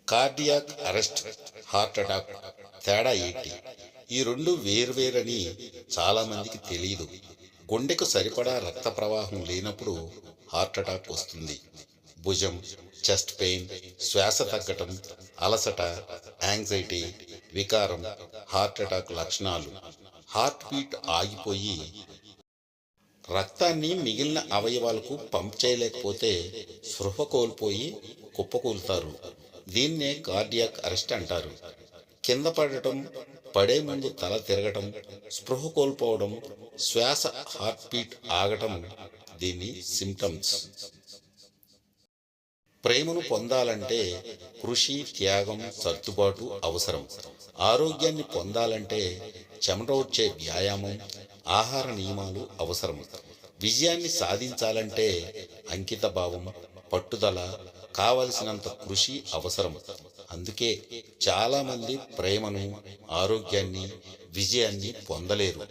Cardiac arrest, heart attack తేడా ఏంటి? ఈ రెండు వేర్వేరని చాలామందికి తెలియదు. గుండెకు సరిపడా రక్త ప్రవాహం లేనప్పుడు హార్ట్ అటాక్ వస్తుంది. భుజం, చెస్ట్ పెయిన్, శ్వాస తగ్గటం, అలసట, యాంగ్జైటీ, వికారం హార్ట్ అటాక్ లక్షణాలు. హార్ట్ బీట్ ఆగిపోయి రక్తాన్ని మిగిలిన అవయవాలకు పంప్ చేయలేకపోతే స్పృహ కోల్పోయి కుప్పకూలుతారు. దీన్నే కార్డియాక్ అరెస్ట్ అంటారు. కింద పడటం, పడే ముందు తల తిరగటం, స్పృహ కోల్పోవడం, శ్వాస హార్ట్ బీట్ ఆగటం దీని సిమ్టమ్స్. ప్రేమను పొందాలంటే కృషి, త్యాగం, సర్దుబాటు అవసరం. ఆరోగ్యాన్ని పొందాలంటే చెమట వచ్చే వ్యాయామం, ఆహార నియమాలు అవసరం. విజయాన్ని సాధించాలంటే అంకిత భావం, పట్టుదల, కావలసినంత కృషి అవసరం. అందుకే చాలామంది ప్రేమను, ఆరోగ్యాన్ని, విజయాన్ని పొందలేరు.